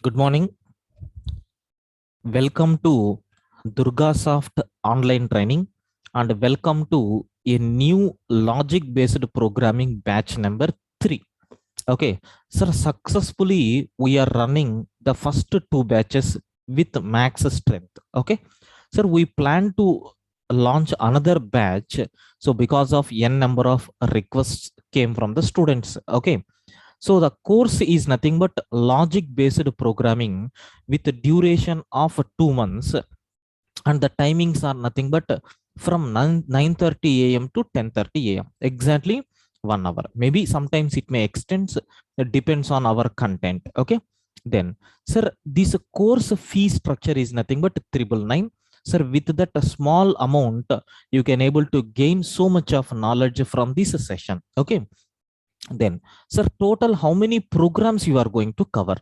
Good morning. Welcome to DurgaSoft online training and welcome to a new logic based programming batch number 3. Okay, sir, successfully we are running the first two batches with max strength. Okay, sir, we plan to launch another batch. So, because of n number of requests came from the students. Okay, so the course is nothing but logic based programming with a duration of 2 months, and the timings are nothing but from 9:30 a.m. to 10:30 a.m. exactly 1 hour. Maybe sometimes it may extend, it depends on our content. Okay. Then, sir, this course fee structure is nothing but 999. Sir, with that small amount, you can able to gain so much of knowledge from this session. Okay. Then, sir, total how many programs you are going to cover?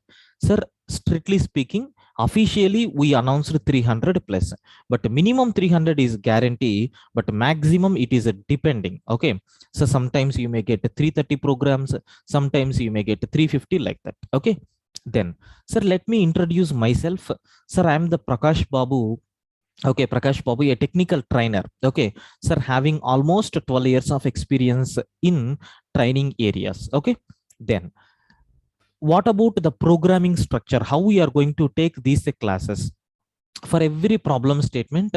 Sir, strictly speaking, officially we announced 300 plus, but minimum 300 is guarantee, but maximum it is depending. Okay, so sometimes you may get 330 programs, sometimes you may get 350, like that. Okay. Then, sir, let me introduce myself. Sir, I am the Prakash Babu. Okay, Prakash Babu, a technical trainer. Okay, sir, having almost 12 years of experience in training areas. Okay, then what about the programming structure? How we are going to take these classes? For every problem statement,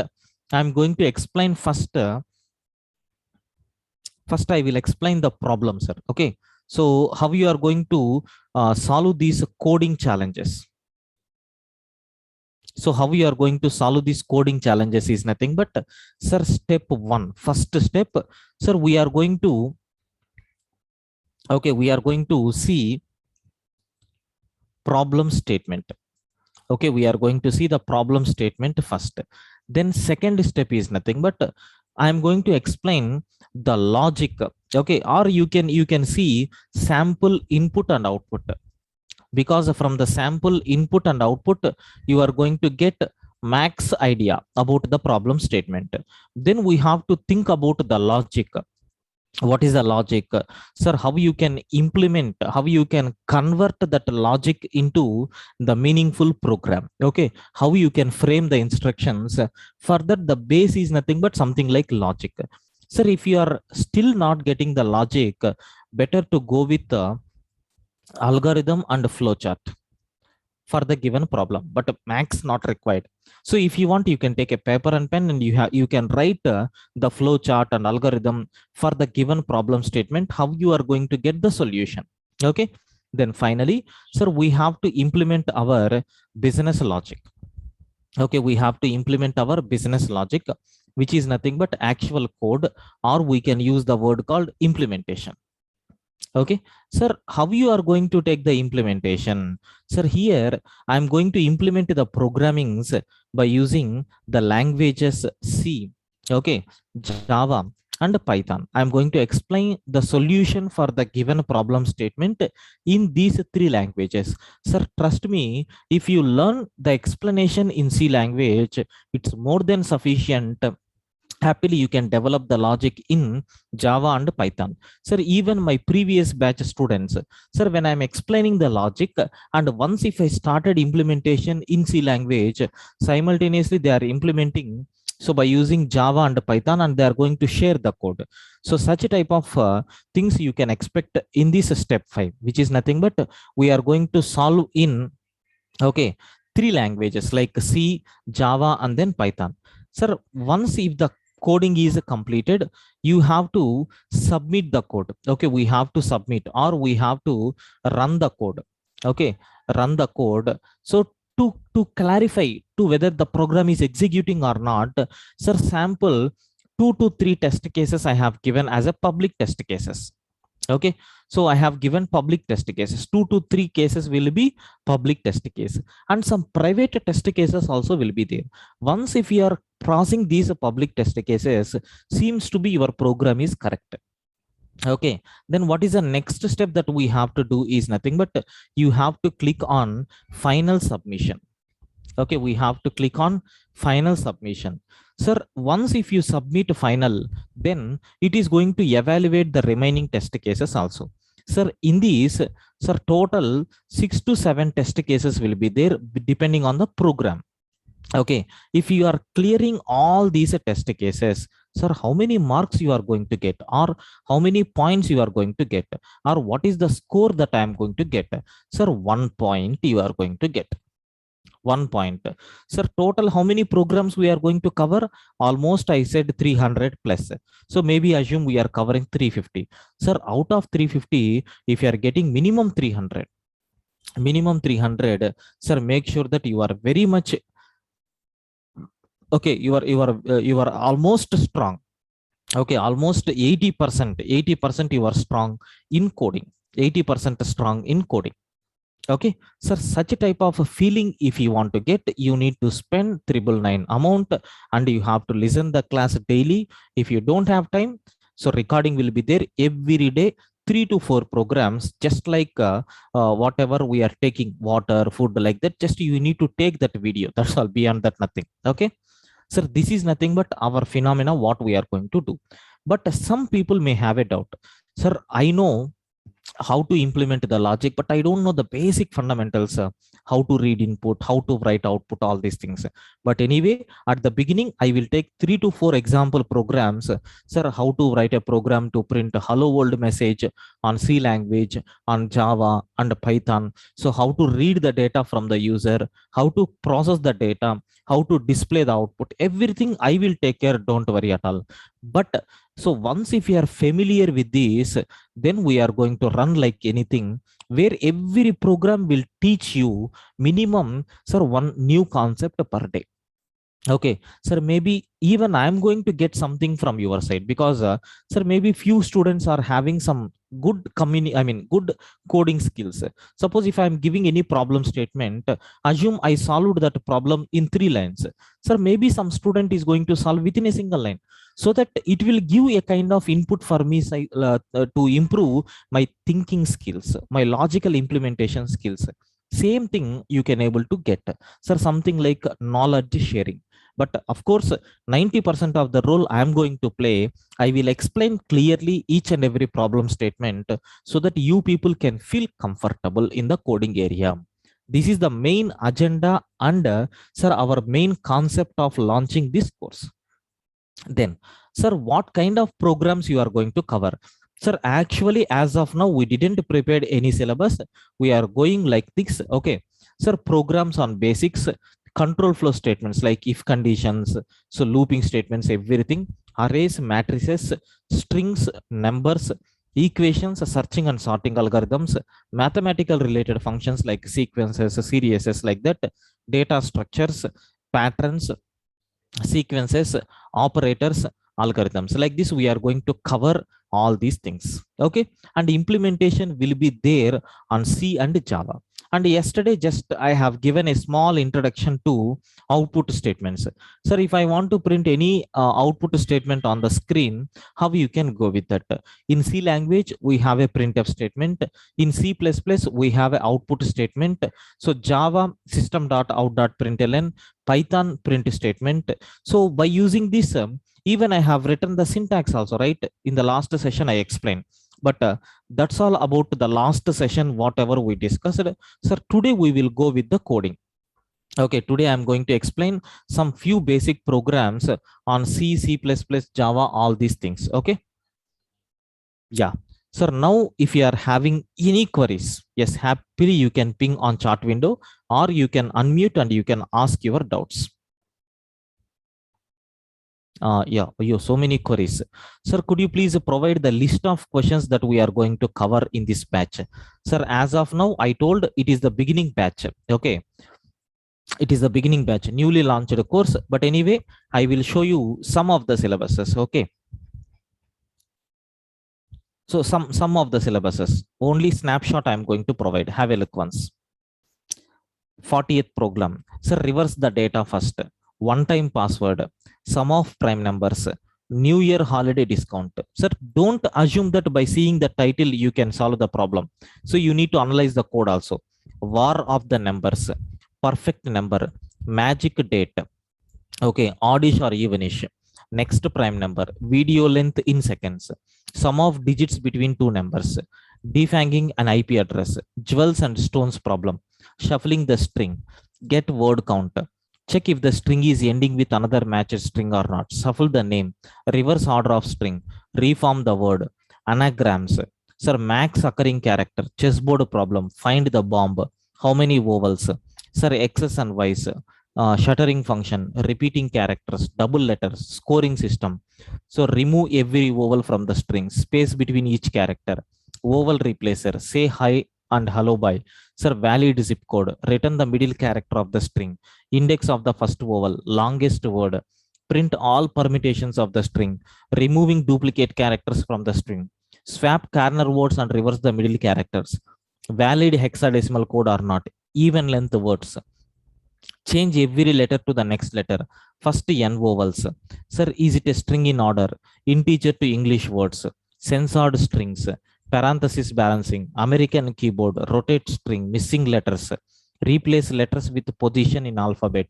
I'm going to explain first. First, I will explain the problem, sir. Okay, so how you are going to solve these coding challenges? So how we are going to solve these coding challenges is nothing but, sir, step one, first step, sir, we are going to, okay, we are going to see problem statement. Okay, we are going to see the problem statement first. Then second step is nothing but, I am going to explain the logic. Okay, or you can see sample input and output, because from the sample input and output you are going to get max idea about the problem statement. Then we have to think about the logic. What is the logic, sir? How you can implement, how you can convert that logic into the meaningful program? Okay, how you can frame the instructions? Further, the base is nothing but something like logic. Sir, if you are still not getting the logic, better to go with the algorithm and flowchart for the given problem, but max not required. So if you want, you can take a paper and pen and you can write the flow chart and algorithm for the given problem statement, how you are going to get the solution. Okay. Then finally, sir, we have to implement our business logic. Okay, we have to implement our business logic, which is nothing but actual code, or we can use the word called implementation. Okay, sir, how you are going to take the implementation? Sir, here I'm going to implement the programmings by using the languages C, okay, Java and Python. I'm going to explain the solution for the given problem statement in these three languages. Sir, trust me, if you learn the explanation in C language, it's more than sufficient. Happily you can develop the logic in Java and Python. Sir, even my previous batch students, sir, when I'm explaining the logic, and once if I started implementation in C language, simultaneously they are implementing, so by using Java and Python, and they are going to share the code. So such a type of things you can expect in this step 5, which is nothing but, we are going to solve in, okay, three languages like C, Java and then Python. Sir, once if the coding is completed, you have to submit the code. Okay, we have to submit, or we have to run the code. Okay, run the code. So to clarify to whether the program is executing or not, sir, sample 2 to 3 test cases I have given as a public test cases. Okay, so I have given public test cases. 2 to 3 cases will be public test case, and some private test cases also will be there. Once if you are crossing these public test cases, seems to be your program is correct. Okay, then what is the next step that we have to do is nothing but, you have to click on final submission. Okay, we have to click on final submission. Sir, once if you submit final, then it is going to evaluate the remaining test cases also. Sir, in these, Sir, total 6 to 7 test cases will be there depending on the program. Okay, if you are clearing all these test cases, sir, how many marks you are going to get, or how many points you are going to get, or what is the score that I am going to get? Sir, 1 point you are going to get. 1 point. Sir, total how many programs we are going to cover? Almost I said 300 plus. So maybe assume we are covering 350. Sir, out of 350, if you are getting minimum 300, sir, make sure that you are very much okay, you are almost strong. Okay, almost 80% you are strong in coding, 80% strong in coding. Okay, sir, such a type of a feeling if you want to get, you need to spend 999 amount, and you have to listen the class daily. If you don't have time, so recording will be there every day, 3 to 4 programs, just like whatever we are taking, water, food, like that, just you need to take that video, that's all, beyond that nothing. Okay, sir, this is nothing but our phenomena what we are going to do. But some people may have a doubt. Sir, I know how to implement the logic, but I don't know the basic fundamentals, how to read input, how to write output, all these things. But anyway, at the beginning I will take 3 to 4 example programs. Sir, how to write a program to print a hello world message on C language, on Java and Python. So how to read the data from the user, how to process the data, how to display the output, everything I will take care, don't worry at all. But so once if you are familiar with this, then we are going to run like anything, where every program will teach you minimum, sir, one new concept per day. Okay, sir, maybe even I am going to get something from your side, because sir, maybe few students are having some good good coding skills. Suppose if I am giving any problem statement, assume I solved that problem in 3 lines. Sir, maybe some student is going to solve within a single line, so that it will give a kind of input for me, to improve my thinking skills, my logical implementation skills. Same thing you can able to get, sir, something like knowledge sharing. But of course, 90% of the role I am going to play, I will explain clearly each and every problem statement, so that you people can feel comfortable in the coding area. This is the main agenda, and sir, our main concept of launching this course. Then, sir, what kind of programs you are going to cover? Sir, actually, as of now, we didn't prepare any syllabus. We are going like this. Okay, sir, programs on basics, control flow statements like if conditions, so looping statements, everything, arrays, matrices, strings, numbers, equations, searching and sorting algorithms, mathematical related functions like sequences, series, like that, data structures, patterns, sequences, operators, algorithms, like this we are going to cover all these things. Okay, and implementation will be there on C and Java. And yesterday just I have given a small introduction to output statements. Sir, if I want to print any output statement on the screen, how you can go with that? In C language we have a printf statement, in C++ we have an output statement, so Java system.out.println, Python print statement. So by using this, even I have written the syntax also, right? In the last session I explained. But that's all about the last session, whatever we discussed. Sir, today we will go with the coding. Okay, today I'm going to explain some few basic programs on C, C++, Java, all these things. Okay, yeah. Sir, now if you are having any queries, yes, happily you can ping on chat window, or you can unmute and you can ask your doubts. Yeah, so many queries. Sir, could you please provide the list of questions that we are going to cover in this batch? Sir, as of now, I told it is the beginning batch. Okay, it is the beginning batch, newly launched course. But anyway, I will show you some of the syllabuses. Okay, so some of the syllabuses, only snapshot I am going to provide. Have a look once. 40th program. Sir, reverse the data first. One-time password, sum of prime numbers, New Year holiday discount. Sir, don't assume that by seeing the title you can solve the problem. So you need to analyze the code also. War of the numbers, perfect number, magic date. Okay, oddish or evenish, next prime number, video length in seconds, sum of digits between two numbers, defanging an IP address, jewels and stones problem, shuffling the string, get word count, check if the string is ending with another matched string or not, shuffle the name, reverse order of string, reform the word, anagrams, sir, max occurring character, chessboard problem, find the bomb, how many vowels, sir, x's and y's, shuttering function, repeating characters, double letters, scoring system. So remove every vowel from the string, space between each character, vowel replacer, say hi and hello bye. Sir, valid zip code, return the middle character of the string, index of the first vowel, longest word, print all permutations of the string, removing duplicate characters from the string, swap corner words and reverse the middle characters, valid hexadecimal code or not, even length words, change every letter to the next letter. First n vowels. Sir, is it a string in order? Integer to English words. Censored strings. Parenthesis balancing. American keyboard. Rotate string. Missing letters. Replace letters with position in alphabet.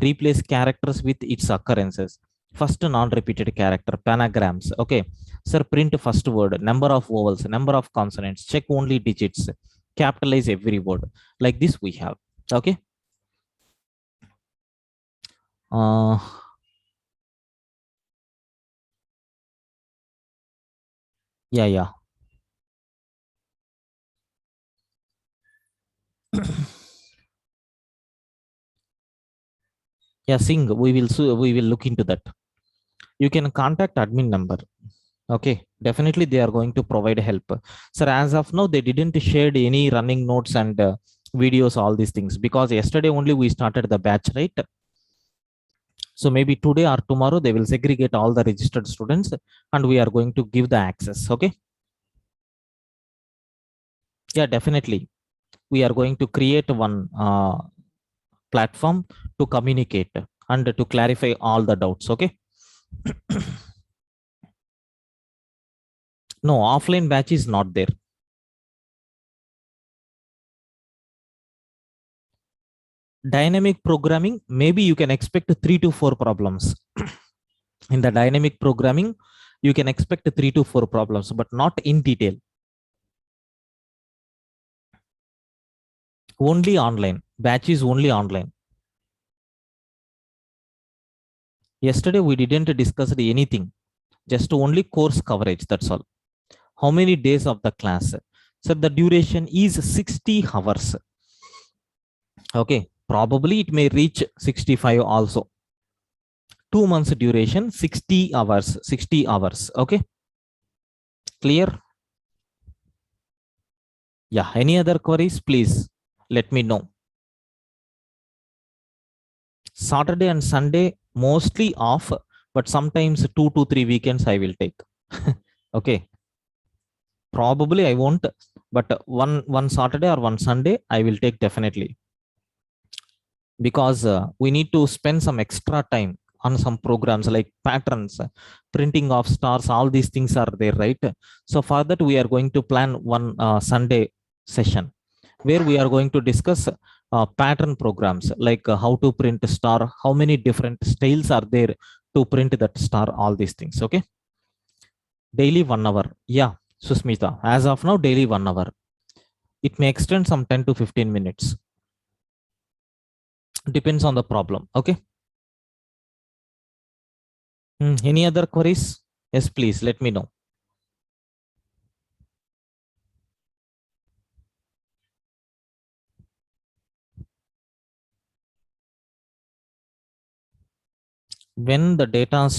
Replace characters with its occurrences. First non-repeated character. Panagrams. Okay. Sir, print first word. Number of vowels. Number of consonants. Check only digits. Capitalize every word. Like this we have. Okay. Uh, yeah. Yeah, Sing, we will look into that. You can contact admin number. Okay, definitely they are going to provide help. Sir, as of now, they didn't share any running notes and videos, all these things, because yesterday only we started the batch, right? So maybe today or tomorrow they will segregate all the registered students and we are going to give the access. Okay. Yeah, definitely. We are going to create one platform to communicate and to clarify all the doubts. Okay. No, offline batch is not there. Dynamic programming, maybe you can expect 3 to 4 problems. In the dynamic programming, you can expect 3 to 4 problems, but not in detail. Only online. Batch is only online. Yesterday, we didn't discuss anything, just only course coverage. That's all. How many days of the class? So the duration is 60 hours. Okay. Probably it may reach 65 also. 2 months duration, 60 hours. 60 hours. Okay. Clear? Yeah. Any other queries? Please let me know. Saturday and Sunday mostly off, but sometimes 2 to 3 weekends I will take. Okay. Probably I won't, but one Saturday or one Sunday I will take definitely, because we need to spend some extra time on some programs like patterns, printing of stars, all these things are there, right? So for that we are going to plan one Sunday session where we are going to discuss pattern programs like how to print a star, how many different styles are there to print that star, all these things. Okay. Daily 1 hour. Yeah, Susmita, as of now, daily 1 hour. It may extend some 10 to 15 minutes. Depends on the problem. Okay. Any other queries? Yes, please let me know. When the data,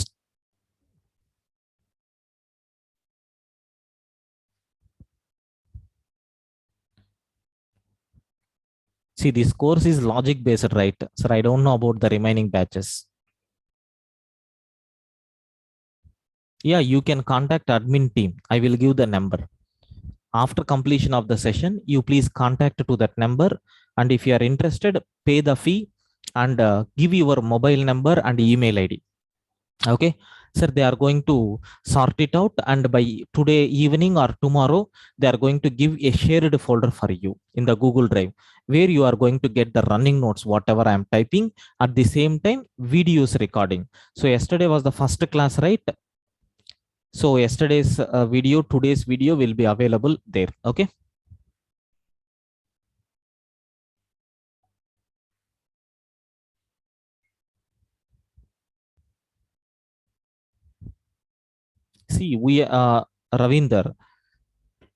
see, this course is logic based, right? Sir, I don't know about the remaining batches. Yeah, you can contact admin team. I will give the number. After completion of the session, you please contact to that number. And if you are interested, pay the fee and give your mobile number and email ID. Okay. Sir, they are going to sort it out, and by today evening or tomorrow, they are going to give a shared folder for you in the Google Drive, where you are going to get the running notes, whatever I am typing, at the same time, videos recording. So yesterday was the first class, right? So yesterday's video, today's video will be available there. Okay. See, Ravinder,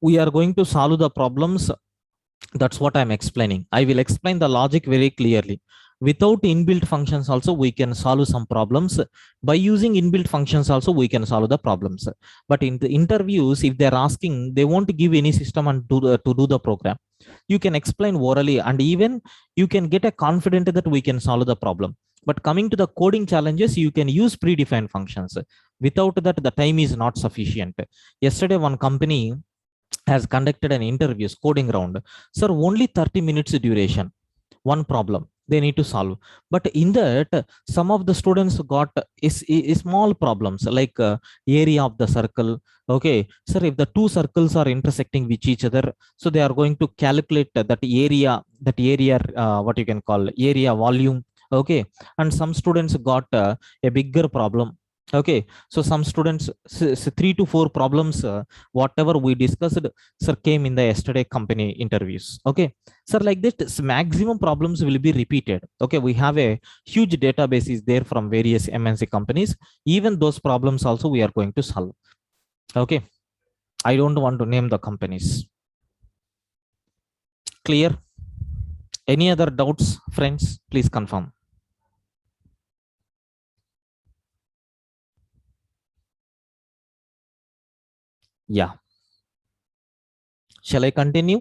we are going to solve the problems. That's what I'm explaining. I will explain the logic very clearly. Without inbuilt functions also, we can solve some problems. By using inbuilt functions also, we can solve the problems. But in the interviews, if they're asking, they won't give any system and to do the program. You can explain orally, and even you can get a confident that we can solve the problem. But coming to the coding challenges, you can use predefined functions. Without that, the time is not sufficient. Yesterday, one company has conducted an interviews coding round. Sir, only 30 minutes duration, one problem they need to solve. But in that, some of the students got is small problems like area of the circle. Okay, sir, if the two circles are intersecting with each other, so they are going to calculate that area, what you can call area volume. Okay, and some students got a bigger problem. Okay, so some students, 3 to 4 problems, whatever we discussed, sir, came in the yesterday company interviews. Okay, sir, like this maximum problems will be repeated. Okay, we have a huge database is there from various MNC companies. Even those problems also we are going to solve. Okay, I don't want to name the companies. Clear? Any other doubts, friends? Please confirm. Yeah, shall I continue?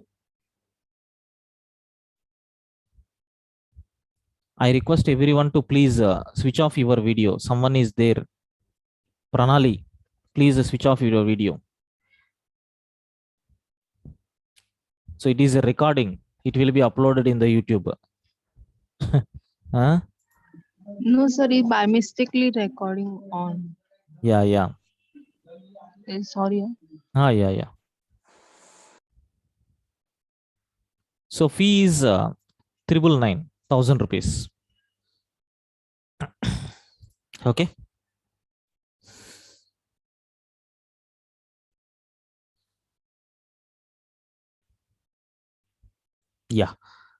I request everyone to please switch off your video. Someone is there. Pranali, please switch off your video. So it is a recording. It will be uploaded in the YouTube. Huh? No, sorry, by mistakenly recording on. Yeah, yeah. Sorry. Yeah, yeah. So fee is 999,000 rupees. Okay. Yeah.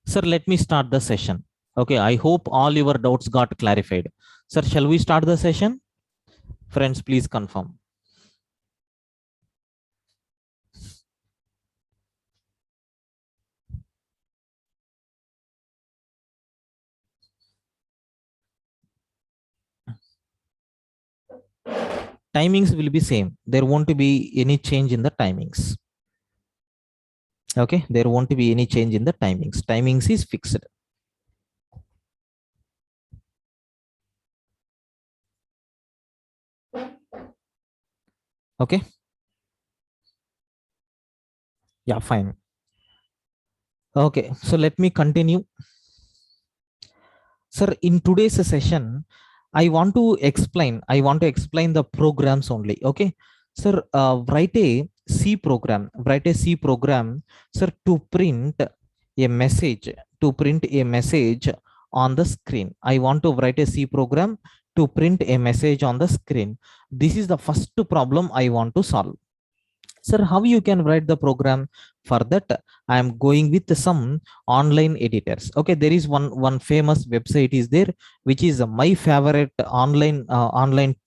Sir, let me start the session. Okay, I hope all your doubts got clarified. Sir, shall we start the session? Friends, please confirm. Timings will be same. There won't be any change in the timings. Okay, there won't be any change in the timings. Timings is fixed. Okay. Yeah, fine. Okay, so let me continue. Sir, in today's session, I want to explain the programs only. Okay, sir, write a C program, sir, to print a message on the screen. I want to write a C program to print a message on the screen. This is the first problem I want to solve. Sir, how you can write the program? For that, I am going with some online editors. Okay, there is one famous website is there, which is my favorite online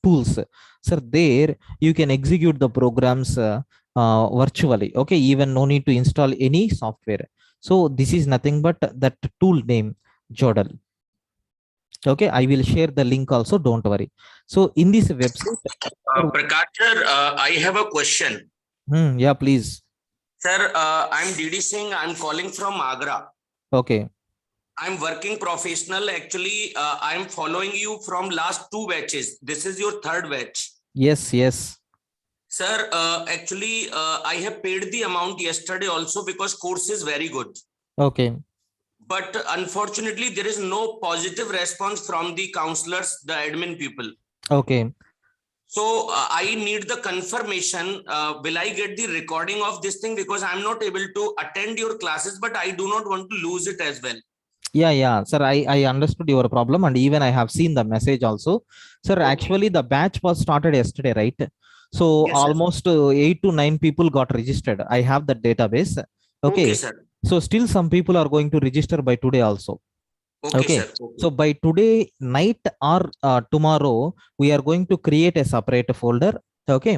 tools. Sir, there you can execute the programs virtually. Okay, even no need to install any software. So this is nothing but that tool name, Jodal. Okay, I will share the link also, don't worry. So in this website, Prakash sir, I have a question. yeah, please. Sir, I'm DD Singh. I'm calling from Agra. Okay. I'm working professional. Actually, I'm following you from last 2 batches. This is your 3rd batch. Yes. Sir, actually, I have paid the amount yesterday also because course is very good. Okay. But unfortunately, there is no positive response from the counselors, the admin people. Okay. So I need the confirmation. Will I get the recording of this thing? Because I'm not able to attend your classes, but I do not want to lose it as well. Yeah, sir, I understood your problem, and even I have seen the message also. Sir, Okay. actually the batch was started yesterday, right? So Yes, sir. almost 8 to 9 people got registered. I have the database. Okay. Okay, sir. So still some people are going to register by today also. Okay, Okay. sir. Okay. So by today night or tomorrow, we are going to create a separate folder. Okay.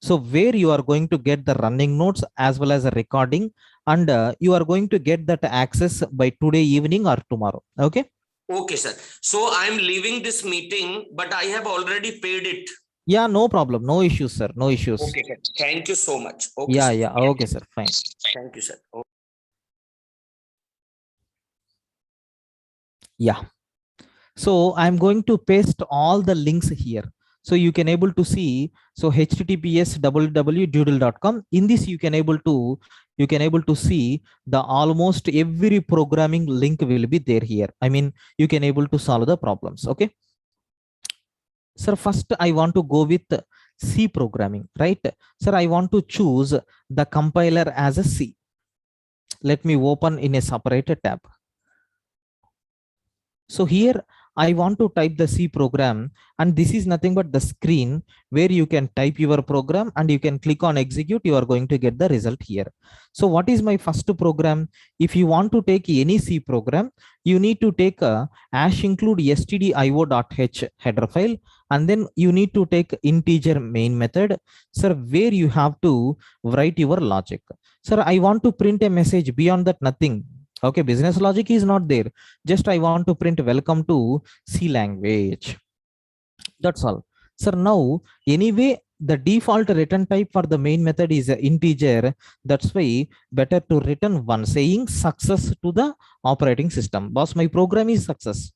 So where you are going to get the running notes as well as a recording, and you are going to get that access by today evening or tomorrow. Okay. Okay, sir. So I'm leaving this meeting, but I have already paid it. Yeah, no problem. No issues, sir. No issues. Okay, sir. Thank you so much. Okay, Yeah, sir. yeah. Okay, sir. Fine. Thank you, sir. Okay. Yeah. So I'm going to paste all the links here. So you can able to see. So https://doodle.com. In this, you can able to see the almost every programming link will be there here. I mean, you can able to solve the problems. Okay. Sir, first I want to go with C programming, right? Sir, I want to choose the compiler as a C. Let me open in a separate tab. So here I want to type the C program, and this is nothing but the screen where you can type your program and you can click on execute. You are going to get the result here. So what is my first program? If you want to take any C program, you need to take a #include stdio.h header file, and then you need to take integer main method, sir, where you have to write your logic. Sir, I want to print a message. Beyond that, nothing. Okay, business logic is not there. Just I want to print welcome to C language. That's all. Sir, now anyway, the default return type for the main method is an integer. That's why better to return one saying success to the operating system. Boss, my program is success.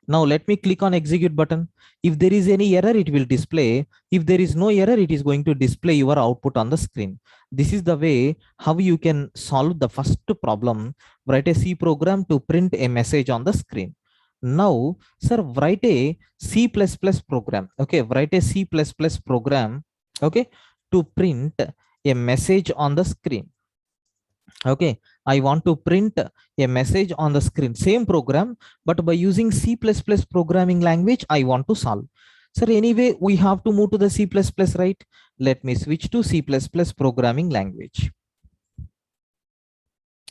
Now let me click on execute button. If there is any error, it will display. If there is no error, it is going to display your output on the screen. This is the way how you can solve the first problem. Write a C program to print a message on the screen. Now, sir, write a C++ program. Okay, write a C++ program. Okay, to print a message on the screen. Okay, I want to print a message on the screen. Same program, but by using C++ programming language, I want to solve. Sir, anyway, we have to move to the C++, right? Let me switch to C++ programming language.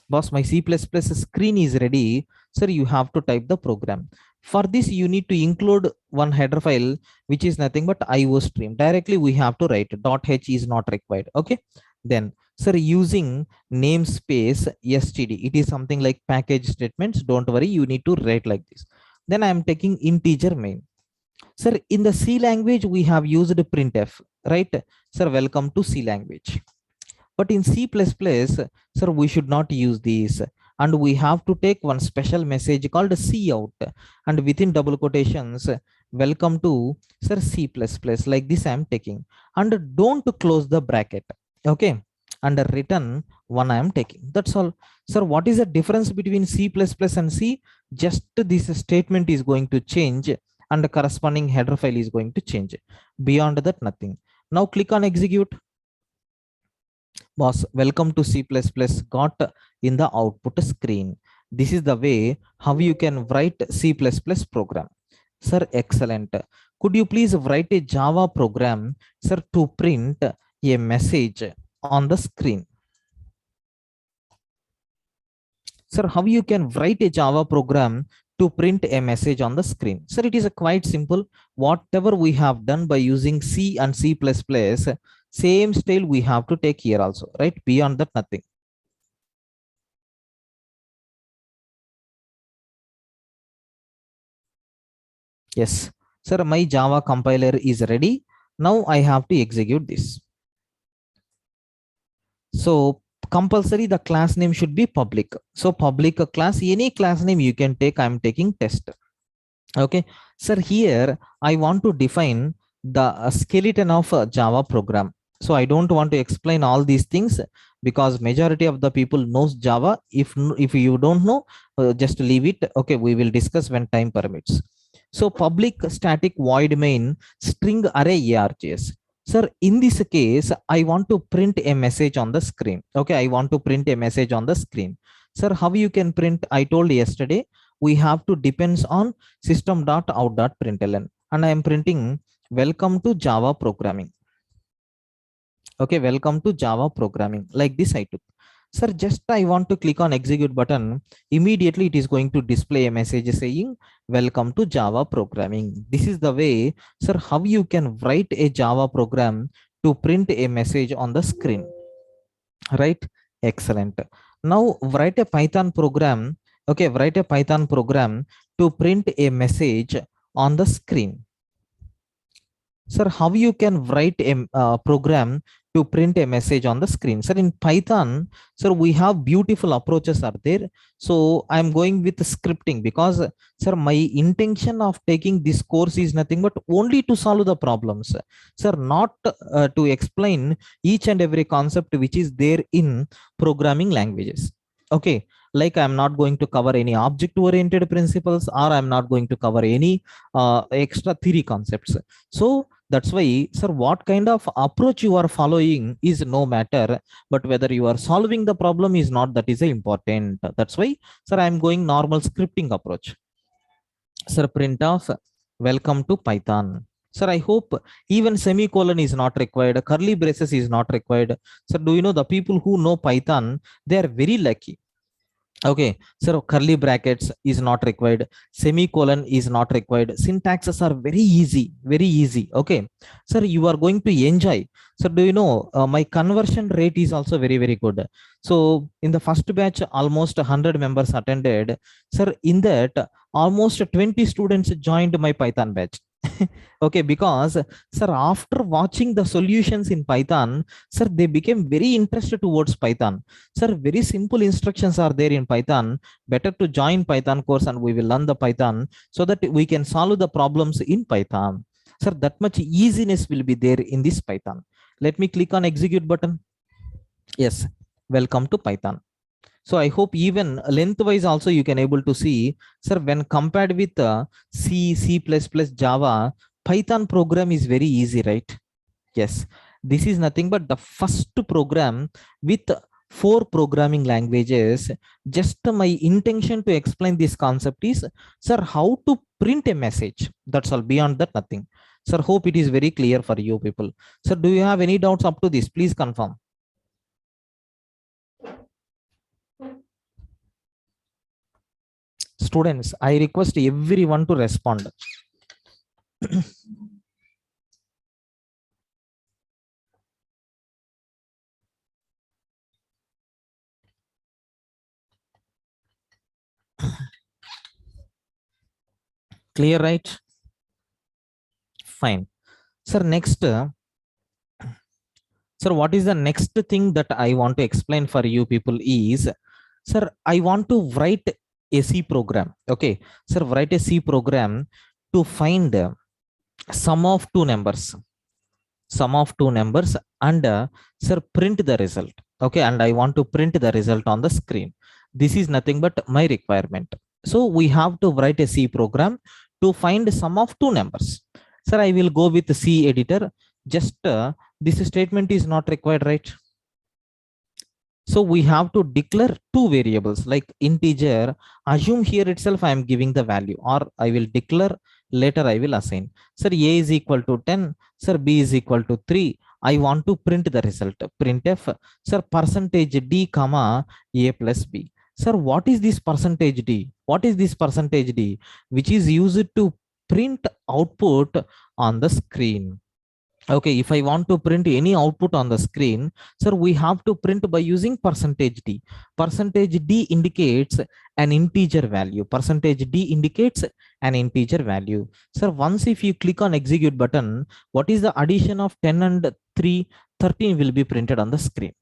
Boss, my C++ screen is ready. Sir, you have to type the program. For this, you need to include one header file, which is nothing but IOStream. Directly, we have to write .h is not required. Okay. Then, sir, using namespace std, it is something like package statements. Don't worry, you need to write like this. Then I am taking integer main. Sir, in the C language, we have used printf, right? Sir, welcome to C language. But in C++, sir, we should not use these. And we have to take one special message called cout. And within double quotations, welcome to, sir, C++. Like this I am taking. And don't close the bracket. Okay. And return one I am taking. That's all. Sir, what is the difference between C++ and C? Just this statement is going to change, and the corresponding header file is going to change. Beyond that, nothing. Now click on execute. Boss, welcome to C++ got in the output screen. This is the way how you can write C++ program. Sir, excellent. Could you please write a Java program, sir, to print a message on the screen? Sir, how you can write a Java program to print a message on the screen? Sir, it is quite simple. Whatever we have done by using C and C++, same style we have to take here also, right? Beyond that, nothing. Yes, sir, my Java compiler is ready. Now I have to execute this. So compulsory the class name should be public. So public class, any class name you can take. I'm taking test. Okay, sir, here I want to define the skeleton of a Java program. So I don't want to explain all these things because majority of the people knows Java. If you don't know, just leave it. Okay, we will discuss when time permits. So public static void main string array args. Sir, in this case, I want to print a message on the screen. Okay, I want to print a message on the screen. Sir, how you can print? I told yesterday, we have to depends on system.out.println, and I am printing welcome to Java programming. Okay, welcome to Java programming. Like this I took. Sir, just I want to click on execute button. Immediately it is going to display a message saying welcome to Java programming. This is the way, sir, how you can write a Java program to print a message on the screen. Right? Excellent. Now write a Python program. Okay, write a Python program to print a message on the screen. Sir, how you can write a program to print a message on the screen? Sir, in Python, sir, we have beautiful approaches are there. So I'm going with scripting because, sir, my intention of taking this course is nothing but only to solve the problems. Sir, not to explain each and every concept which is there in programming languages. Okay, like I'm not going to cover any object oriented principles, or I'm not going to cover any extra theory concepts. So that's why, sir, what kind of approach you are following is no matter, but whether you are solving the problem is not, that is important. That's why, sir, I'm going normal scripting approach. Sir, print of welcome to Python. Sir, I hope even semicolon is not required, curly braces is not required. Sir, do you know the people who know Python, they are very lucky. Okay, so curly brackets is not required, semicolon is not required, syntaxes are very easy, very easy. Okay, sir, you are going to enjoy. So do you know my conversion rate is also very, very good. So in the first batch, almost 100 members attended. Sir, in that almost 20 students joined my Python batch. Okay, because, sir, after watching the solutions in Python, sir, they became very interested towards Python. Sir, very simple instructions are there in Python. Better to join Python course and we will learn the Python so that we can solve the problems in Python. Sir, that much easiness will be there in this Python. Let me click on execute button. Yes, welcome to Python. So I hope even lengthwise also you can able to see, sir, when compared with C, C++, Java, Python program is very easy, right? Yes, this is nothing but the first program with 4 programming languages. Just my intention to explain this concept is, sir, how to print a message. That's all, beyond that nothing. Sir, hope it is very clear for you people. Sir, do you have any doubts up to this? Please confirm. Students, I request everyone to respond. Clear, right? Fine. Sir, next, sir, what is the next thing that I want to explain for you people is, sir, I want to write a C program. Okay, sir, write a C program to find sum of two numbers. Sum of two numbers and sir, print the result. Okay, and I want to print the result on the screen. This is nothing but my requirement. So we have to write a C program to find sum of two numbers. Sir, I will go with the C editor. Just this statement is not required, right? So we have to declare two variables like integer. Assume here itself I am giving the value, or I will declare, later I will assign. Sir, A is equal to 10. Sir, B is equal to 3. I want to print the result. Printf, sir, percentage D comma A plus B. Sir, what is this percentage D? What is this percentage D? Which is used to print output on the screen. Okay, if I want to print any output on the screen, sir, we have to print by using percentage D. Percentage D indicates an integer value. Percentage D indicates an integer value. Sir, once if you click on execute button, what is the addition of 10 and 3? 13 will be printed on the screen.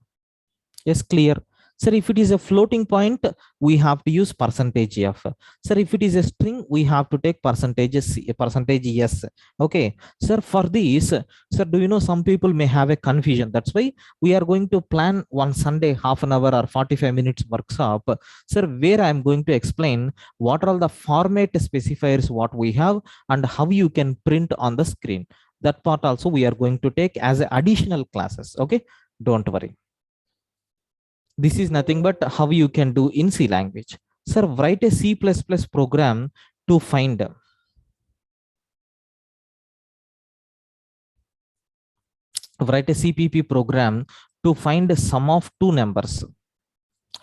Yes, clear. Sir, if it is a floating point, we have to use percentage f. Sir, if it is a string, we have to take percentage c, percentage s. Okay. Sir, for this, sir, do you know some people may have a confusion? That's why we are going to plan one Sunday, half an hour or 45 minutes workshop, sir, where I am going to explain what are all the format specifiers what we have and how you can print on the screen. That part also we are going to take as additional classes. Okay, don't worry. This is nothing but how you can do in C language. Sir, write a C++ program to find. Write a CPP program to find the sum of two numbers.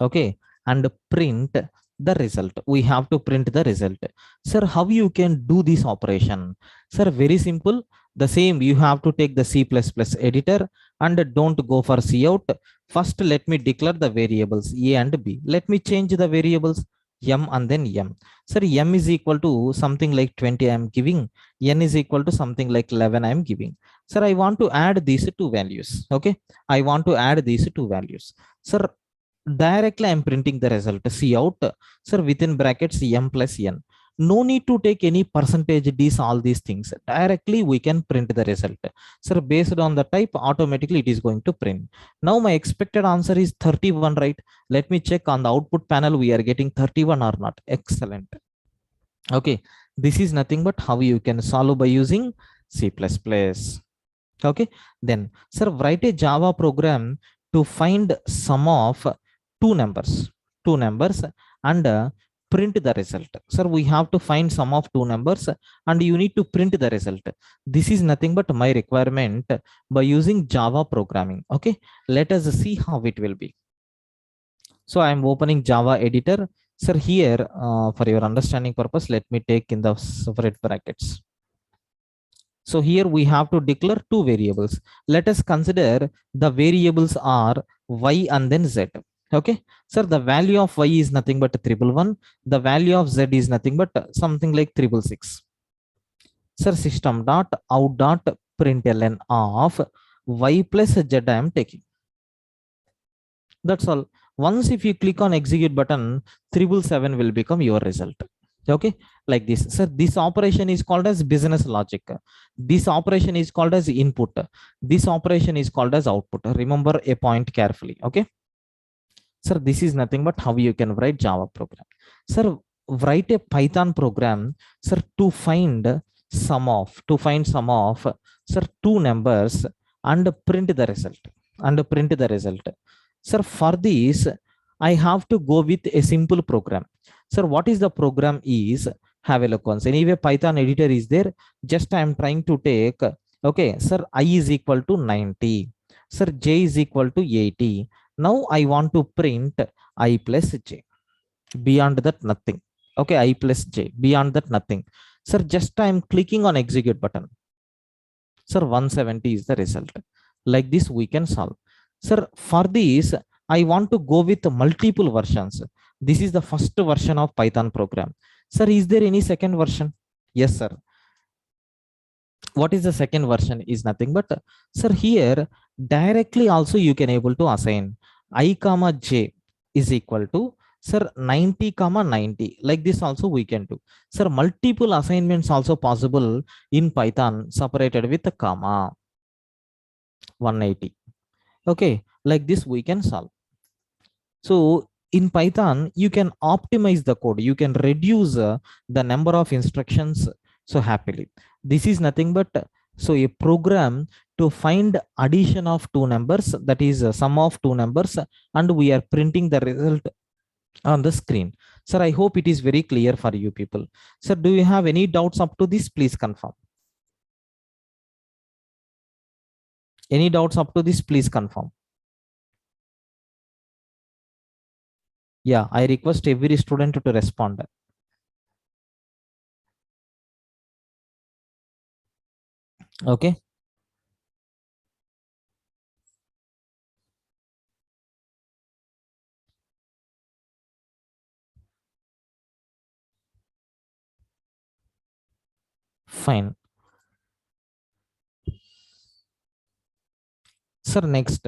Okay, and print the result. We have to print the result. Sir, how you can do this operation? Sir, very simple. The same, you have to take the C++ editor and don't go for cout. First, let me declare the variables A and B. Let me change the variables m and then m. Sir, m is equal to something like 20 I am giving. N is equal to something like 11 I am giving. Sir, I want to add these two values. Okay, I want to add these two values. Sir, directly I'm printing the result. See out, sir, within brackets m plus n. No need to take any percentage d's, all these things. Directly we can print the result. Sir, based on the type, automatically it is going to print. Now my expected answer is 31, right? Let me check on the output panel. We are getting 31 or not. Excellent. Okay, this is nothing but how you can solve by using C++. Okay, then sir, write a Java program to find sum of two numbers and print the result. Sir, we have to find sum of two numbers and you need to print the result. This is nothing but my requirement by using Java programming. Okay, let us see how it will be. So I am opening Java editor. Sir, here for your understanding purpose, let me take in the separate brackets. So here we have to declare two variables. Let us consider the variables are y and then z. Okay, sir, the value of y is nothing but 111. The value of z is nothing but something like 666. Sir, system dot out dot println of y plus z I am taking. That's all. Once if you click on execute button, 777 will become your result. Okay, like this. Sir, this operation is called as business logic. This operation is called as input. This operation is called as output. Remember a point carefully. Okay, sir, this is nothing but how you can write Java program. Sir, write a Python program, sir, to find sum of sir two numbers and print the result. Sir, for this I have to go with a simple program. Sir, what is the program is, have a look once. Anyway, Python editor is there. Just I am trying to take, okay, sir, I is equal to 90. Sir, j is equal to 80. Now I want to print I plus j. Beyond that, nothing. Okay, I plus j. Beyond that, nothing. Sir, just I am clicking on execute button. Sir, 170 is the result. Like this, we can solve. Sir, for this, I want to go with multiple versions. This is the first version of Python program. Sir, is there any second version? Yes, sir. What is the second version is nothing but, sir, here directly also you can able to assign I comma j is equal to, sir, 90 comma 90. Like this also we can do. Sir, multiple assignments also possible in Python separated with a comma. 180. Okay, like this we can solve. So in Python you can optimize the code, you can reduce the number of instructions so happily. This is nothing but so a program to find addition of two numbers, that is sum of two numbers, and we are printing the result on the screen. Sir, I hope it is very clear for you people. Sir, do you have any doubts up to this? Please confirm. Any doubts up to this? Please confirm. Yeah, I request every student to respond. Okay. Fine. Sir, next,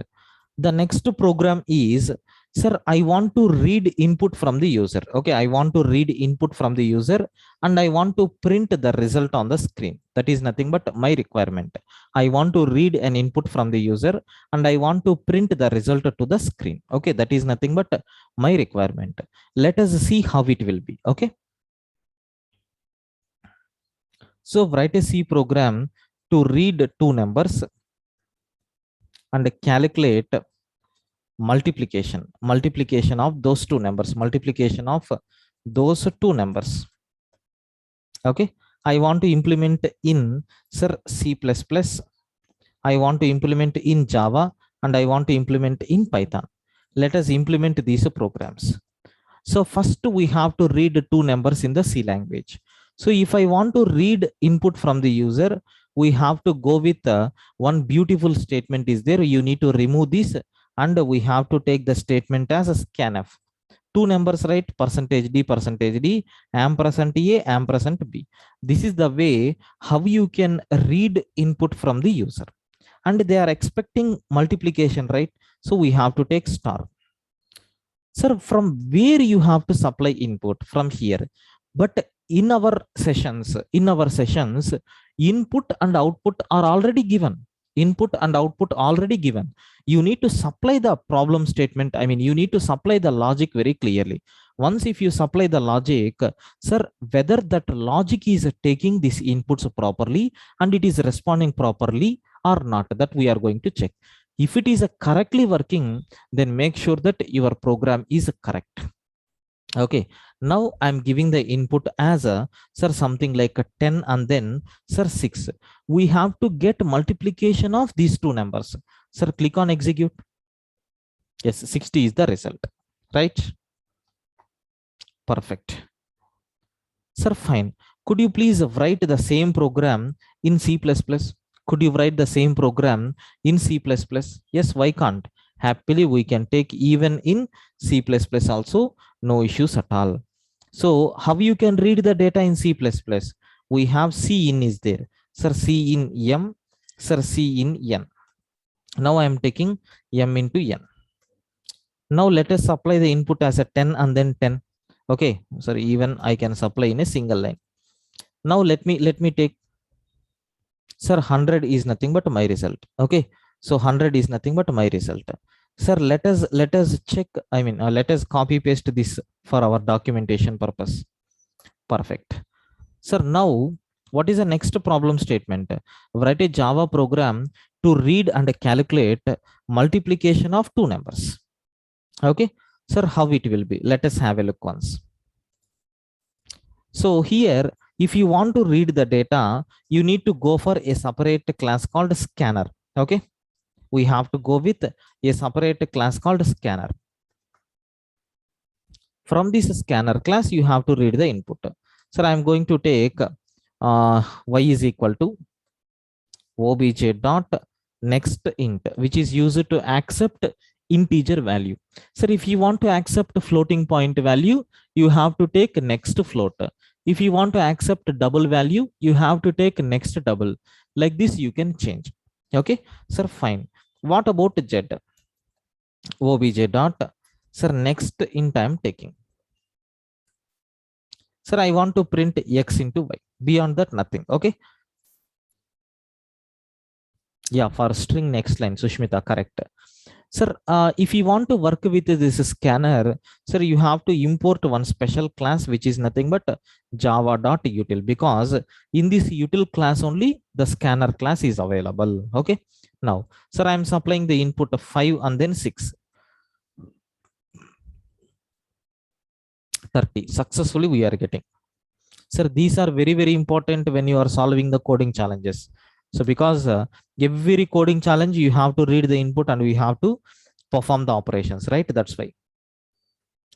The next program is, sir, I want to read input from the user. Okay, I want to read input from the user and I want to print the result on the screen. That is nothing but my requirement. I want to read an input from the user and I want to print the result to the screen. Okay, that is nothing but my requirement. Let us see how it will be. Okay, so write a C program to read two numbers and calculate multiplication of those two numbers, multiplication of those two numbers. Okay, I want to implement in, sir, C++, I want to implement in Java, and I want to implement in Python. Let us implement these programs. So first we have to read two numbers in the C language. So if I want to read input from the user, we have to go with one beautiful statement is there. You need to remove this and we have to take the statement as a scanf. Two numbers, right? Percentage D, ampersand A, ampersand B. This is the way how you can read input from the user. And they are expecting multiplication, right? So we have to take star. Sir, from where you have to supply input? From here. But in our sessions, input and output are already given. Input and output already given. You need to supply the problem statement. I mean, you need to supply the logic very clearly. Once if you supply the logic, sir, whether that logic is taking these inputs properly and it is responding properly or not, that we are going to check. If it is correctly working, then make sure that your program is correct. Okay, now I'm giving the input as a, sir, something like a 10 and then, sir, 6. We have to get multiplication of these two numbers. Sir, click on execute. Yes, 60 is the result, right? Perfect. Sir, fine. Could you please write the same program in C++? Could you write the same program in C++? Yes, why can't? Happily, we can take even in C++ also, no issues at all. So how you can read the data in C++? We have C in is there. Sir, C in M, sir, C in N. Now I am taking M into N. Now let us supply the input as a 10 and then 10. Okay, so even I can supply in a single line. Now let me take, sir, 100 is nothing but my result. Okay, so 100 is nothing but my result. Sir, let us check, I mean, let us copy paste this for our documentation purpose. Perfect. Sir, now what is the next problem statement? Write a Java program to read and calculate multiplication of two numbers. Okay, sir, how it will be? Let us have a look once. So here, if you want to read the data, you need to go for a separate class called scanner. Okay, we have to go with a separate class called scanner. From this scanner class, you have to read the input. Sir, I am going to take y is equal to obj dot next int, which is used to accept integer value. Sir, if you want to accept floating point value, you have to take next float. If you want to accept double value, you have to take next double. Like this, you can change. Okay, sir, fine. What about z? Obj dot, sir, next int I am taking. Sir, I want to print x into y. Beyond that, nothing. Okay. Yeah, for string next line, Sushmita, correct. Sir, if you want to work with this scanner, sir, you have to import one special class, which is nothing but java.util, because in this util class only the scanner class is available. Okay. Now, sir, I am supplying the input of 5 and then 6. 30. Successfully we are getting. Sir, these are very, very important when you are solving the coding challenges. So because every coding challenge, you have to read the input and we have to perform the operations, right? That's why.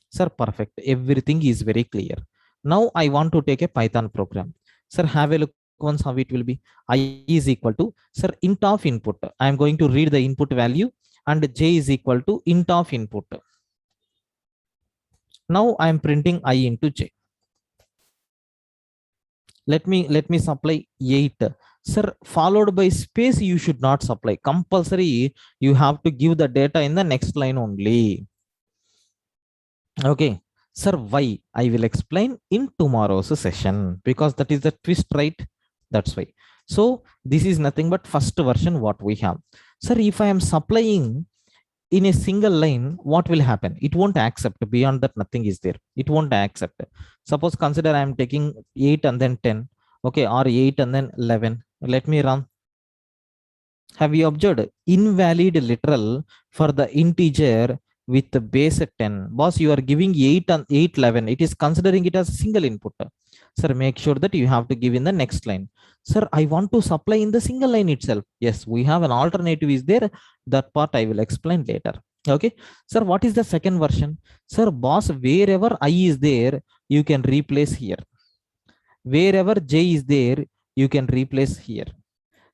Sir, perfect. Everything is very clear. Now I want to take a Python program. Sir, have a look once how it will be. I is equal to, sir, int of input. I am going to read the input value and j is equal to int of input. Now I am printing I into j. Let me supply 8. Sir, followed by space, you should not supply. Compulsory, you have to give the data in the next line only. Okay. Sir, why? I will explain in tomorrow's session because that is the twist, right? That's why. So this is nothing but first version what we have. Sir, if I am supplying in a single line, what will happen? It won't accept. Beyond that, nothing is there. It won't accept. Suppose consider I am taking 8 and then 10. Okay, or 8 and then 11. Let me run. Have you observed invalid literal for the integer with the base 10? Boss, you are giving 8 and 8 11. It is considering it as a single input. Sir, make sure that you have to give in the next line. Sir, I want to supply in the single line itself. Yes, we have an alternative is there. That part I will explain later. Okay. Sir, what is the second version? Sir, boss, wherever I is there, you can replace here. Wherever j is there, you can replace here.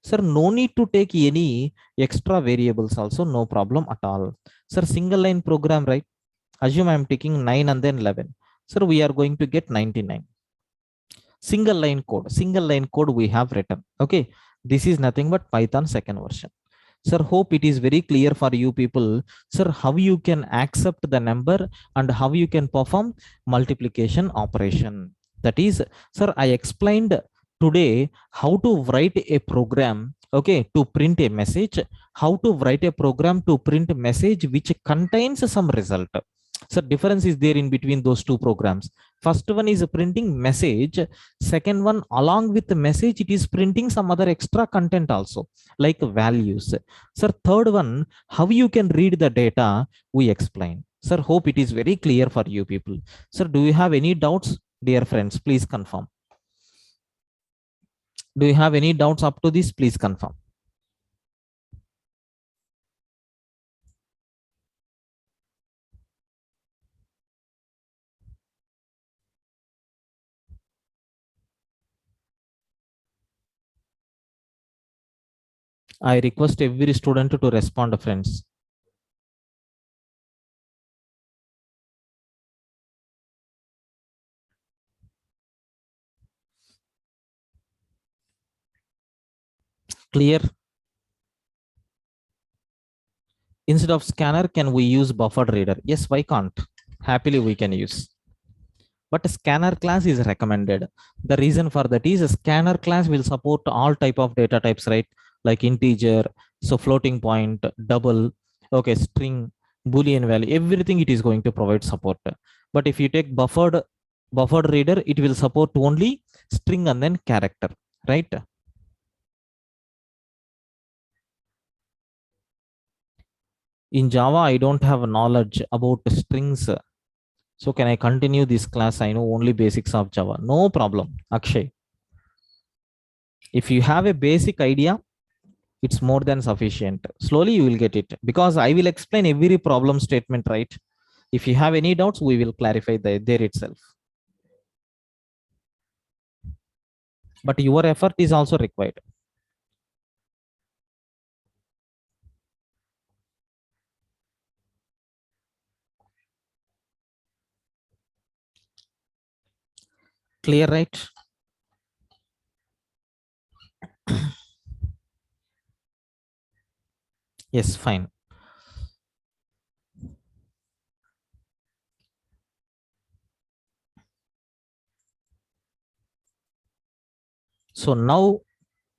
Sir, no need to take any extra variables also, no problem at all. Sir, single line program, right? Assume I'm taking 9 and then 11. Sir, we are going to get 99. Single line code we have written. Okay, this is nothing but Python second version. Sir, hope it is very clear for you people. Sir, how you can accept the number and how you can perform multiplication operation. That is, sir, I explained today how to write a program, okay, to print a message, how to write a program to print a message which contains some result. So difference is there in between those two programs. First one is printing message. Second one, along with the message, it is printing some other extra content also, like values. Sir, third one, how you can read the data, we explain. Sir, hope it is very clear for you people. Sir, do you have any doubts? Dear friends, please confirm. Do you have any doubts up to this? Please confirm. I request every student to respond, friends. Clear? Instead of scanner, can we use buffered reader? Yes, why can't? Happily we can use. But scanner class is recommended. The reason for that is a scanner class will support all type of data types, right? Like integer, so floating point, double, okay, string, boolean value, everything it is going to provide support. But if you take buffered reader, it will support only string and then character, right? In Java, I don't have knowledge about strings. So can I continue this class? I know only basics of Java. No problem, Akshay. If you have a basic idea, it's more than sufficient. Slowly you will get it because I will explain every problem statement, right? If you have any doubts, we will clarify there itself. But your effort is also required. Clear, right? Yes, fine. So now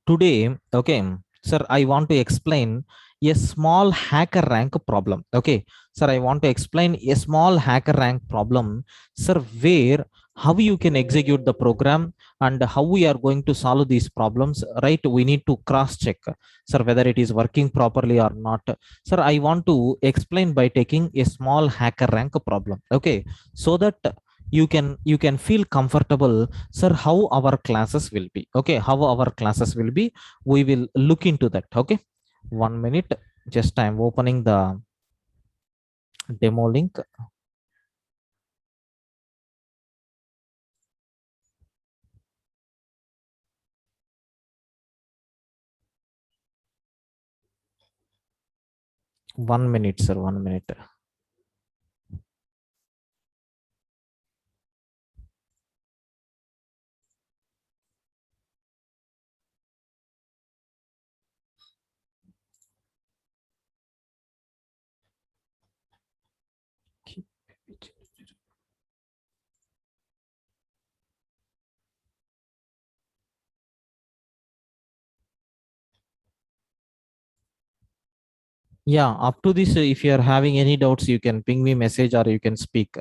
today, okay, sir, I want to explain a small hacker rank problem. Okay, sir, I want to explain a small hacker rank problem, sir, where how you can execute the program and how we are going to solve these problems, right? We need to cross check, sir, whether it is working properly or not. Sir, I want to explain by taking a small hacker rank problem, okay, so that you can feel comfortable, sir, how our classes will be. Okay, how our classes will be, we will look into that. Okay, 1 minute, just I'm opening the demo link. One minute, sir, 1 minute. Yeah, up to this, if you are having any doubts, you can ping me message or you can speak.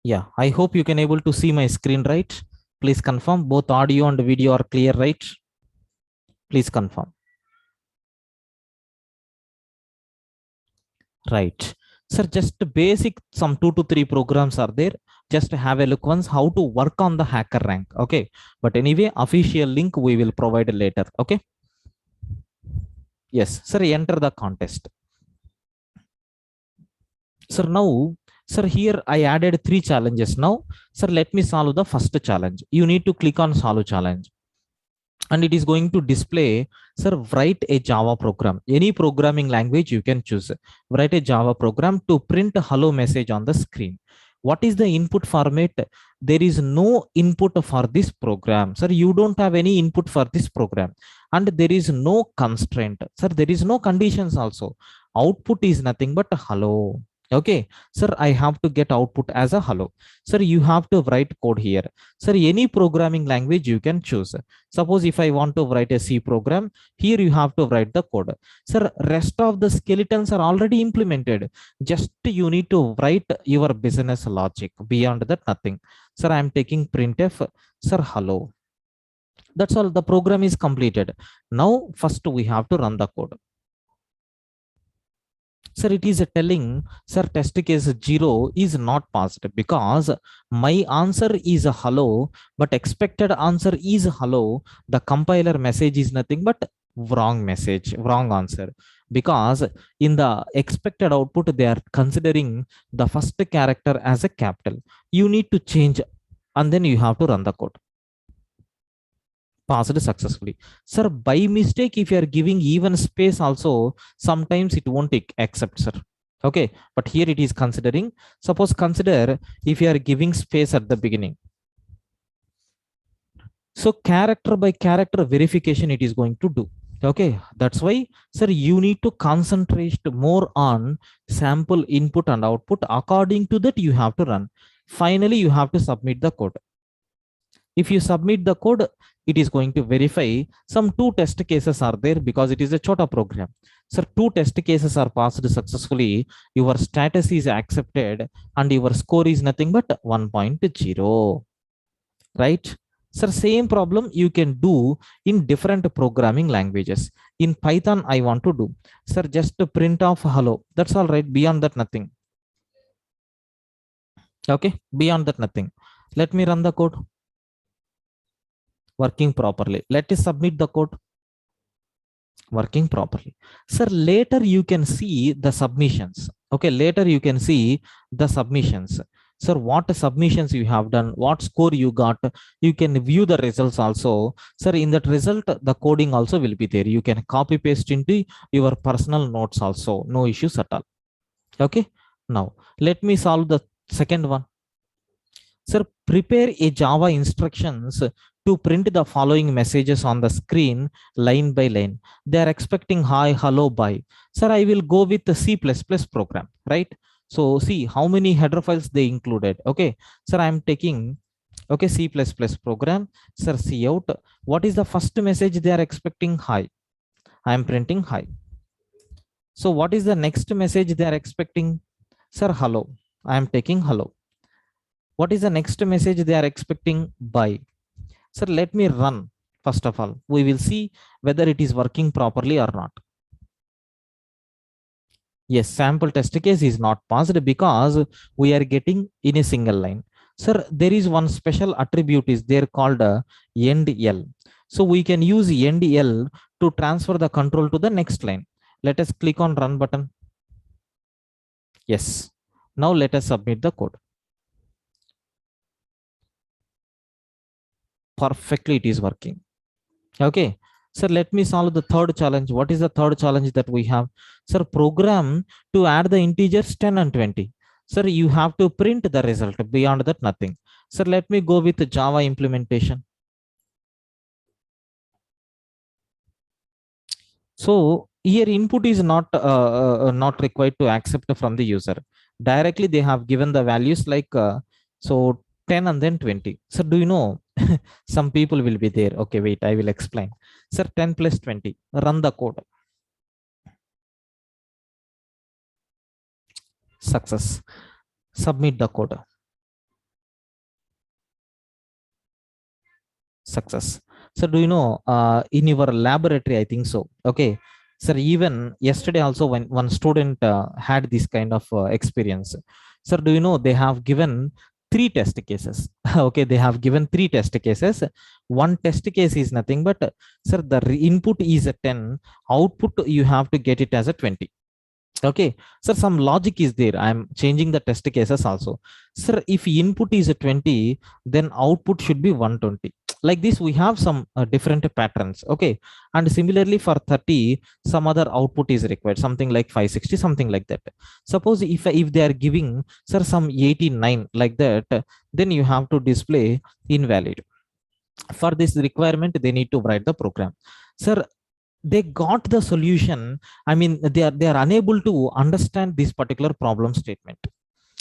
Yeah, I hope you can able to see my screen, right? Please confirm both audio and video are clear, right? Please confirm. Right. Sir, just basic some 2 to 3 programs are there. Just have a look once how to work on the hacker rank. Okay. But anyway, official link we will provide later. Okay. Yes. Sir, enter the contest. Sir, now, sir, here I added 3 challenges now. Sir, let me solve the first challenge. You need to click on solve challenge. And it is going to display, sir, write a Java program. Any programming language you can choose. Write a Java program to print a hello message on the screen. What is the input format? There is no input for this program. Sir, you don't have any input for this program. And there is no constraint. Sir, there is no conditions also. Output is nothing but a hello. Okay, sir, I have to get output as a hello. Sir, you have to write code here. Sir, any programming language you can choose. Suppose if I want to write a C program, here you have to write the code. Sir, rest of the skeletons are already implemented. Just you need to write your business logic. Beyond that, nothing. Sir, I am taking printf. Sir, hello. That's all. The program is completed. Now, first we have to run the code. Sir, it is telling, sir, test case 0 is not passed because my answer is a hello, but expected answer is hello. The compiler message is nothing but wrong message, wrong answer, because in the expected output they are considering the first character as a capital. You need to change and then you have to run the code. Passed successfully. Sir, by mistake, if you are giving even space also, sometimes it won't accept, sir. Okay, but here it is considering. Suppose consider if you are giving space at the beginning. So character by character verification it is going to do. Okay, that's why, sir, you need to concentrate more on sample input and output. According to that, you have to run. Finally, you have to submit the code. If you submit the code, it is going to verify. Some 2 test cases are there because it is a Chota program. Sir, 2 test cases are passed successfully. Your status is accepted and your score is nothing but 1.0. Right? Sir, same problem you can do in different programming languages. In Python, I want to do. Sir, just to print off hello. That's all right. Beyond that, nothing. Okay. Beyond that, nothing. Let me run the code. Working properly. Let us submit the code. Working properly. Sir, later you can see the submissions. Okay, later you can see the submissions. sir, what submissions you have done, what score you got. You can view the results also. Sir, in that result, the coding also will be there. You can copy paste into your personal notes also, no issues at all. Okay, now let me solve the second one. Sir, prepare a Java instructions to print the following messages on the screen line by line. They are expecting hi, hello, bye. Sir, I will go with the C++ program, right? So see how many header files they included. Okay, sir, I am taking, okay, C++ program. Sir, see out. What is the first message they are expecting? Hi. I am printing hi. So what is the next message they are expecting? Sir, hello. I am taking hello. What is the next message they are expecting? Bye. Sir, let me run. First of all, we will see whether it is working properly or not. Yes, sample test case is not passed because we are getting in a single line. Sir, there is one special attribute is there called end L. So we can use end L to transfer the control to the next line. Let us click on run button. Yes. Now let us submit the code. Perfectly it is working. Okay, sir, let me solve the third challenge. What is the third challenge that we have? Sir, program to add the integers 10 and 20. Sir, you have to print the result. Beyond that, nothing. Sir, let me go with the Java implementation. So here input is not required to accept from the user. Directly they have given the values like so 10 and then 20. So do you know some people will be there? Okay, wait, I will explain. Sir, 10 plus 20. Run the code. Success. Submit the code. Success. So do you know in your laboratory, I think so. Okay. Sir, even yesterday also when one student had this kind of experience. Sir, do you know they have given three test cases? Okay, they have given three test cases. One test case is nothing but, sir, the input is a 10, output you have to get it as a 20. Okay, sir, some logic is there. I'm changing the test cases also. Sir, if input is a 20, then output should be 120. Like this, we have some different patterns. Okay, and similarly for 30, some other output is required, something like 560, something like that. Suppose if they are giving, sir, some 89 like that, then you have to display invalid. For this requirement, they need to write the program. Sir, they got the solution. I mean, they are unable to understand this particular problem statement.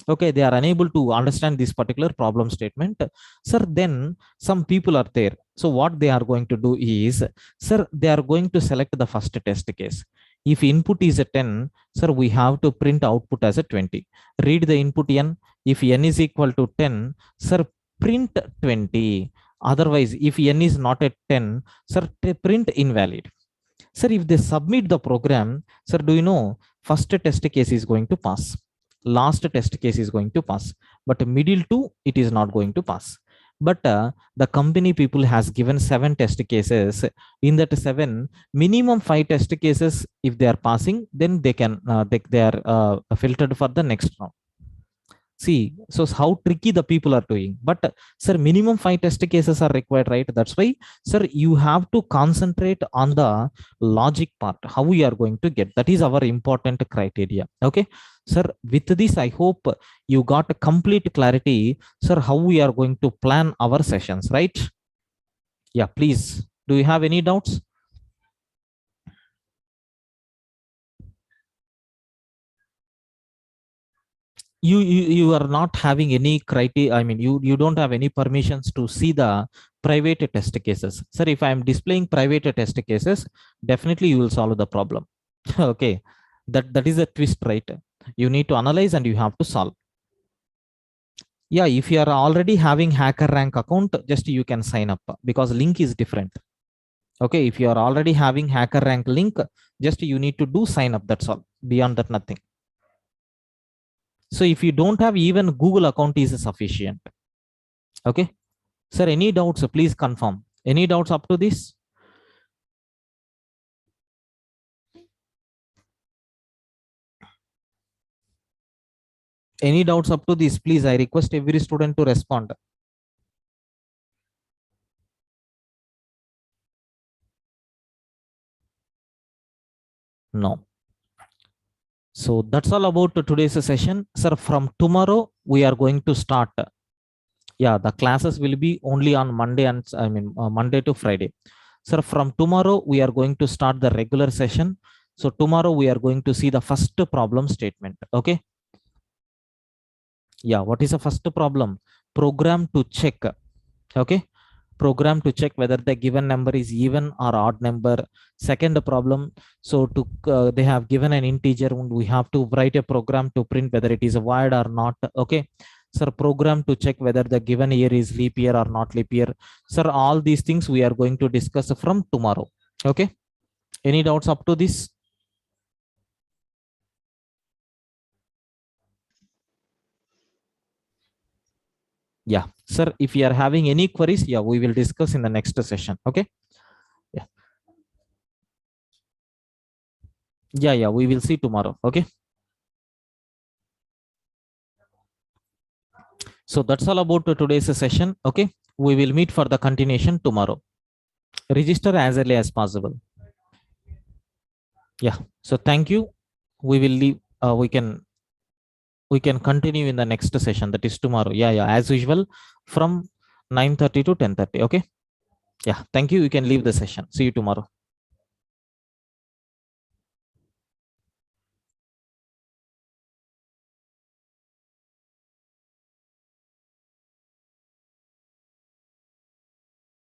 Okay, they are unable to understand this particular problem statement. Sir, then some people are there. So what they are going to do is, sir, they are going to select the first test case. If input is a 10, sir, we have to print output as a 20. Read the input n. If n is equal to 10, sir, print 20. Otherwise, if n is not at 10, sir, print invalid. Sir, if they submit the program, sir, do you know, first test case is going to pass, last test case is going to pass, but middle two, it is not going to pass. But the company people has given 7 test cases. In that 7, minimum 5 test cases, if they are passing, then they can, they are filtered for the next round. See, so how tricky the people are doing. But sir, minimum 5 test cases are required, right? That's why, sir, you have to concentrate on the logic part, how we are going to get. That is our important criteria. Okay, sir, with this, I hope you got a complete clarity, sir, how we are going to plan our sessions, right? Yeah, please. Do you have any doubts? You are not having any criteria. I mean, you don't have any permissions to see the private test cases. Sir, if I am displaying private test cases, definitely you will solve the problem. Okay, that is a twist, right? You need to analyze and you have to solve. Yeah, if you are already having HackerRank account, just you can sign up because link is different. Okay, if you are already having HackerRank link, just you need to do sign up, that's all. Beyond that, nothing. So if you don't have even Google account is sufficient. Okay, sir, any doubts, please confirm. Any doubts up to this? Any doubts up to this? Please, I request every student to respond. No. So that's all about today's session. Sir, from tomorrow, we are going to start. Yeah, the classes will be only on Monday and Monday to Friday. Sir, from tomorrow, we are going to start the regular session. So tomorrow we are going to see the first problem statement. Okay. Yeah. What is the first problem? Program to check. Okay. Program to check whether the given number is even or odd number. Second problem. So they have given an integer and we have to write a program to print whether it is void or not. Okay. Sir, program to check whether the given year is leap year or not leap year. Sir, all these things we are going to discuss from tomorrow. Okay. Any doubts up to this? Yeah, sir, if you are having any queries, yeah, we will discuss in the next session. Okay. Yeah, we will see tomorrow. Okay. So that's all about today's session. Okay. We will meet for the continuation tomorrow. Register as early as possible. Yeah. So thank you. We will leave. We can continue in the next session, that is tomorrow. Yeah, as usual from 9:30 to 10:30. Okay. Yeah. Thank you. You can leave the session. See you tomorrow.